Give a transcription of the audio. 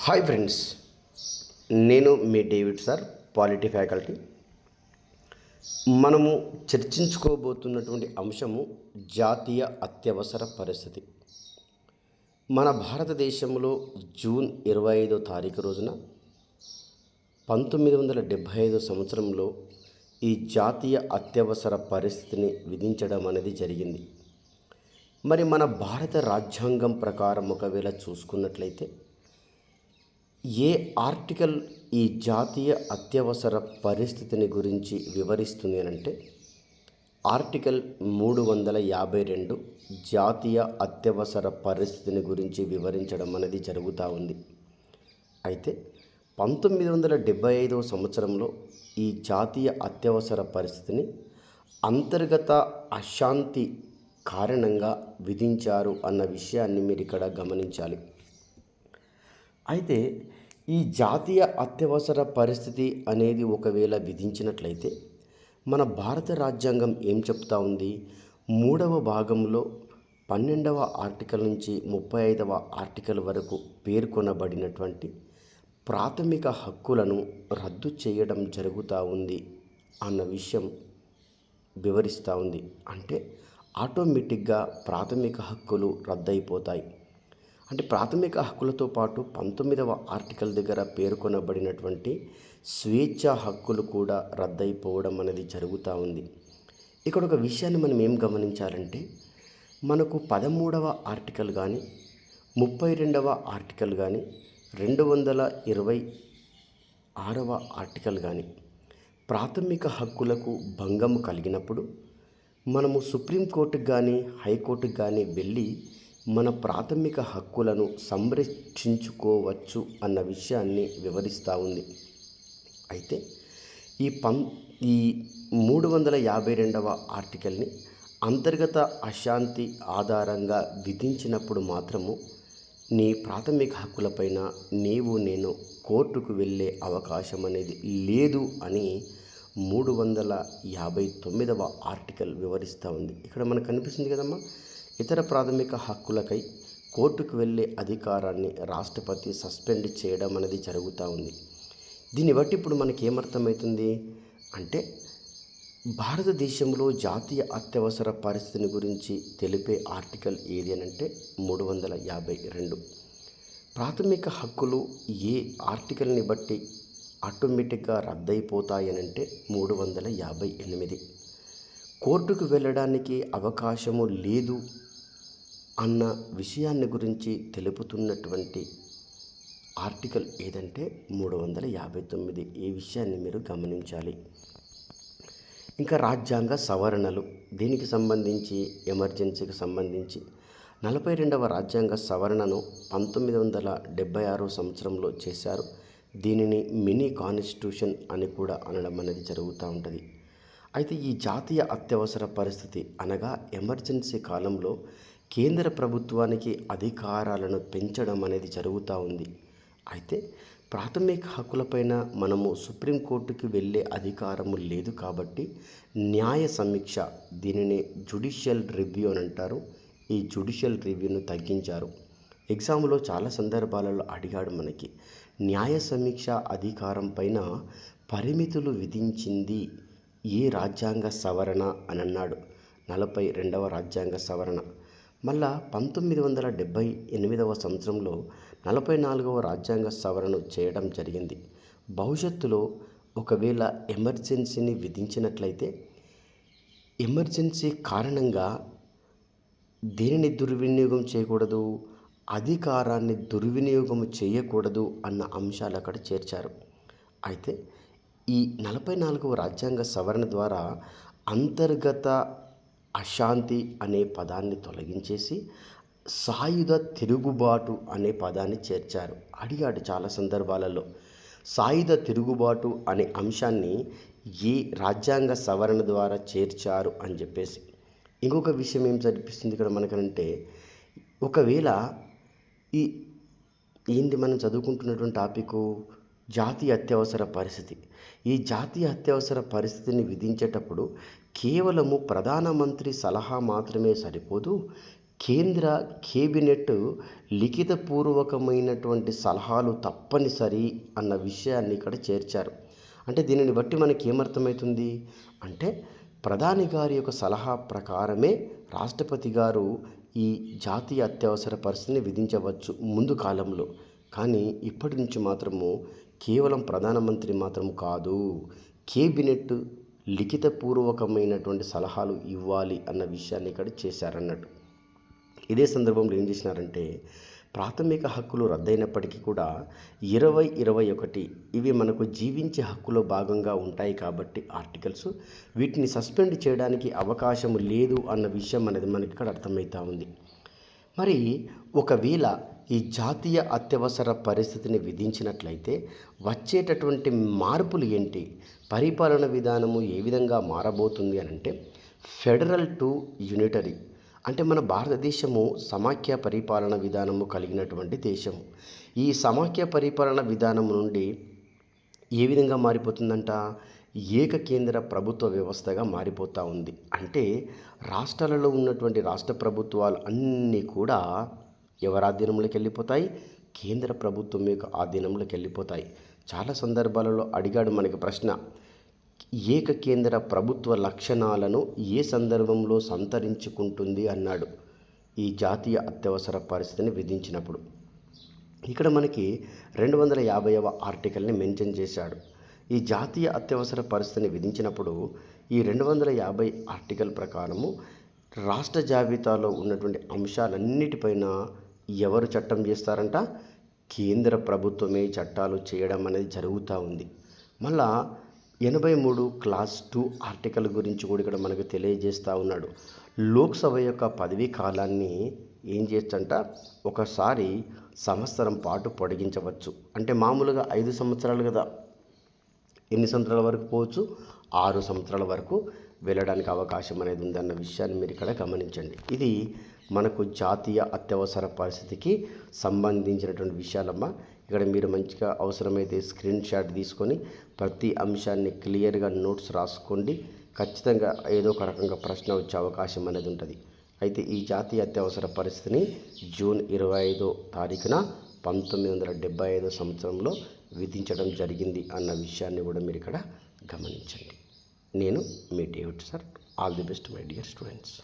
Hi friends, నేను మీ David sir, polity faculty. మనము చర్చించుకోబోతున్నటువంటి అంశము జాతీయ అత్యవసర పరిస్థితి. మన భారతదేశంలో జూన్ 25వ తారీఖు రోజున 1975 సంవత్సరంలో ఈ జాతీయ అత్యవసర పరిస్థితిని విధించడం అనేది జరిగింది. మరి మన భారత రాజ్యాంగం ప్రకారం ఒకవేళ చూసుకున్నట్లయితే ఏ ఆర్టికల్ ఈ జాతీయ అత్యవసర పరిస్థితిని గురించి వివరిస్తుంది అంటే ఆర్టికల్ 352 జాతీయ అత్యవసర పరిస్థితిని గురించి వివరించడం అనేది జరుగుతూ ఉంది. అయితే 1975వ సంవత్సరంలో ఈ జాతీయ అత్యవసర పరిస్థితిని అంతర్గత అశాంతి కారణంగా విధించారు అన్న విషయాన్ని మీరు ఇక్కడ గమనించాలి. అయితే ఈ జాతీయ అత్యవసర పరిస్థితి అనేది ఒకవేళ విధించినట్లయితే మన భారత రాజ్యాంగం ఏం చెప్తా ఉంది? 3వ భాగంలో 12వ ఆర్టికల్ నుంచి 35వ ఆర్టికల్ వరకు పేర్కొనబడినటువంటి ప్రాథమిక హక్కులను రద్దు చేయడం జరుగుతూ ఉంది అన్న విషయం వివరిస్తూ ఉంది. అంటే ఆటోమేటిక్గా ప్రాథమిక హక్కులు రద్దయిపోతాయి. అంటే ప్రాథమిక హక్కులతో పాటు 19వ ఆర్టికల్ దగ్గర పేర్కొనబడినటువంటి స్వేచ్ఛ హక్కులు కూడా రద్దయిపోవడం అనేది జరుగుతూ ఉంది. ఇక్కడ ఒక విషయాన్ని మనం ఏం గమనించాలంటే మనకు 13వ ఆర్టికల్ కానీ 32వ ఆర్టికల్ కానీ 226వ ఆర్టికల్ కానీ ప్రాథమిక హక్కులకు భంగం కలిగినప్పుడు మనము సుప్రీంకోర్టుకు కానీ హైకోర్టుకు కానీ వెళ్ళి మన ప్రాథమిక హక్కులను సంరక్షించుకోవచ్చు అన్న విషయాన్ని వివరిస్తూ ఉంది. అయితే ఈ 352వ ఆర్టికల్ని అంతర్గత అశాంతి ఆధారంగా విధించినప్పుడు మాత్రము నీ ప్రాథమిక హక్కులపైన నేను కోర్టుకు వెళ్ళే అవకాశం అనేది లేదు అని 359వ ఆర్టికల్ వివరిస్తూ ఉంది. ఇక్కడ మనకు కనిపిస్తుంది కదమ్మా, ఇతర ప్రాథమిక హక్కులకై కోర్టుకు వెళ్ళే అధికారాన్ని రాష్ట్రపతి సస్పెండ్ చేయడం అనేది జరుగుతూ ఉంది. దీన్ని బట్టి ఇప్పుడు మనకి ఏమర్థమవుతుంది అంటే భారతదేశంలో జాతీయ అత్యవసర పరిస్థితిని గురించి తెలిపే ఆర్టికల్ ఏది అని అంటే 352. ప్రాథమిక హక్కులు ఏ ఆర్టికల్ని బట్టి ఆటోమేటిక్గా రద్దయిపోతాయనంటే 358. కోర్టుకు వెళ్ళడానికి అవకాశము లేదు అన్న విషయాన్ని గురించి తెలుపుతున్నటువంటి ఆర్టికల్ ఏదంటే 359. ఈ విషయాన్ని మీరు గమనించాలి. ఇంకా రాజ్యాంగ సవరణలు, దీనికి సంబంధించి ఎమర్జెన్సీకి సంబంధించి 42వ రాజ్యాంగ సవరణను 1976 సంవత్సరంలో చేశారు. దీనిని మినీ కాన్స్టిట్యూషన్ అని కూడా అనడం అనేది జరుగుతూ ఉంటుంది. అయితే ఈ జాతీయ అత్యవసర పరిస్థితి అనగా ఎమర్జెన్సీ కాలంలో కేంద్ర ప్రభుత్వానికి అధికారాలను పెంచడం అనేది జరుగుతూ ఉంది. అయితే ప్రాథమిక హక్కులపైన మనము సుప్రీంకోర్టుకి వెళ్ళే అధికారము లేదు కాబట్టి న్యాయ సమీక్ష, దీనిని జ్యుడిషియల్ రివ్యూ అని అంటారు, ఈ జ్యుడిషియల్ రివ్యూను తగ్గించారు. ఎగ్జామ్లో చాలా సందర్భాలలో అడిగాడు మనకి, న్యాయ సమీక్ష అధికారం పైన పరిమితులు విధించింది ఏ రాజ్యాంగ సవరణ అని అన్నాడు. 42వ రాజ్యాంగ సవరణ. మళ్ళా 1978వ సంవత్సరంలో 44వ రాజ్యాంగ సవరణ చేయడం జరిగింది. భవిష్యత్తులో ఒకవేళ ఎమర్జెన్సీని విధించినట్లయితే ఎమర్జెన్సీ కారణంగా దేనిని దుర్వినియోగం చేయకూడదు, అధికారాన్ని దుర్వినియోగం చేయకూడదు అన్న అంశాలు అక్కడ చేర్చారు. అయితే ఈ 44వ రాజ్యాంగ సవరణ ద్వారా అంతర్గత అశాంతి అనే పదాన్ని తొలగించేసి సాయుధ తిరుగుబాటు అనే పదాన్ని చేర్చారు. అడిగాడు చాలా సందర్భాలలో, సాయుధ తిరుగుబాటు అనే అంశాన్ని ఏ రాజ్యాంగ సవరణ ద్వారా చేర్చారు అని చెప్పేసి. ఇంకొక విషయం ఏం చదివిస్తుంది ఇక్కడ మనకనంటే, ఒకవేళ ఏంటి మనం చదువుకుంటున్నటువంటి టాపిక్ జాతీయ అత్యవసర పరిస్థితి. ఈ జాతీయ అత్యవసర పరిస్థితిని విధించేటప్పుడు కేవలము ప్రధానమంత్రి సలహా మాత్రమే సరిపోదు, కేంద్ర కేబినెట్ లిఖితపూర్వకమైనటువంటి సలహాలు తప్పనిసరి అన్న విషయాన్ని ఇక్కడ చేర్చారు. అంటే దీనిని బట్టి మనకి ఏమర్థమవుతుంది అంటే ప్రధాని గారి యొక్క సలహా ప్రకారమే రాష్ట్రపతి గారు ఈ జాతీయ అత్యవసర పరిస్థితిని విధించవచ్చు ముందు కాలంలో. కానీ ఇప్పటి నుంచి మాత్రము కేవలం ప్రధానమంత్రి మాత్రం కాదు, కేబినెట్ లిఖితపూర్వకమైనటువంటి సలహాలు ఇవ్వాలి అన్న విషయాన్ని ఇక్కడ చేశారన్నట్టు. ఇదే సందర్భంలో ఏం చేసినారంటే ప్రాథమిక హక్కులు రద్దయినప్పటికీ కూడా 2021 ఇవి మనకు జీవించే హక్కులో భాగంగా ఉంటాయి కాబట్టి ఆర్టికల్స్ వీటిని సస్పెండ్ చేయడానికి అవకాశం లేదు అన్న విషయం అనేది మనకి ఇక్కడ అర్థమవుతా ఉంది. మరి ఒకవేళ ఈ జాతీయ అత్యవసర పరిస్థితిని విధించినట్లయితే వచ్చేటటువంటి మార్పులు ఏంటి, పరిపాలన విధానము ఏ విధంగా మారబోతుంది అని అంటే ఫెడరల్ టు యూనిటరీ, అంటే మన భారతదేశము సమాఖ్య పరిపాలన విధానము కలిగినటువంటి దేశము. ఈ సమాఖ్య పరిపాలన విధానం నుండి ఏ విధంగా మారిపోతుందంట, ఏకకేంద్ర ప్రభుత్వ వ్యవస్థగా మారిపోతూ ఉంది. అంటే రాష్ట్రాలలో ఉన్నటువంటి రాష్ట్ర ప్రభుత్వాలు అన్నీ కూడా ఎవరి ఆధీనంలోకి వెళ్ళిపోతాయి, కేంద్ర ప్రభుత్వం యొక్క ఆధీనంలోకి వెళ్ళిపోతాయి. చాలా సందర్భాలలో అడిగాడు మనకి ప్రశ్న, ఏకకేంద్ర ప్రభుత్వ లక్షణాలను ఏ సందర్భంలో సంతరించుకుంటుంది అన్నాడు ఈ జాతీయ అత్యవసర పరిస్థితిని విధించినప్పుడు. ఇక్కడ మనకి 250వ ఆర్టికల్ని మెన్షన్ చేశాడు. ఈ జాతీయ అత్యవసర పరిస్థితిని విధించినప్పుడు ఈ 250 ఆర్టికల్ ప్రకారము రాష్ట్ర జాబితాలో ఉన్నటువంటి అంశాలన్నిటిపైన ఎవరు చట్టం చేస్తారంట, కేంద్ర ప్రభుత్వమే చట్టాలు చేయడం అనేది జరుగుతూ ఉంది. మళ్ళా 83 క్లాస్ 2 ఆర్టికల్ గురించి కూడా ఇక్కడ మనకు తెలియజేస్తూ ఉన్నాడు. లోక్సభ యొక్క పదవీ కాలాన్ని ఏం చేయొచ్చంట, ఒకసారి సంవత్సరం పాటు పొడిగించవచ్చు. అంటే మామూలుగా 5 సంవత్సరాలు కదా, ఎన్ని సంవత్సరాల వరకు పోవచ్చు, 6 సంవత్సరాల వరకు వెళ్ళడానికి అవకాశం అనేది ఉందన్న విషయాన్ని మీరు ఇక్కడ గమనించండి. ఇది మనకు జాతీయ అత్యవసర పరిస్థితికి సంబంధించినటువంటి విషయాలమ్మ. ఇక్కడ మీరు మంచిగా అవసరమైతే స్క్రీన్ షాట్ తీసుకొని ప్రతి అంశాన్ని క్లియర్గా నోట్స్ రాసుకోండి. ఖచ్చితంగా ఏదో ఒక రకంగా ప్రశ్న వచ్చే అవకాశం అనేది ఉంటుంది. అయితే ఈ జాతీయ అత్యవసర పరిస్థితిని జూన్ 25వ తారీఖున 1975 సంవత్సరంలో విధించడం జరిగింది అన్న విషయాన్ని కూడా మీరు ఇక్కడ గమనించండి. నేను మీ David sir. All the best my dear students.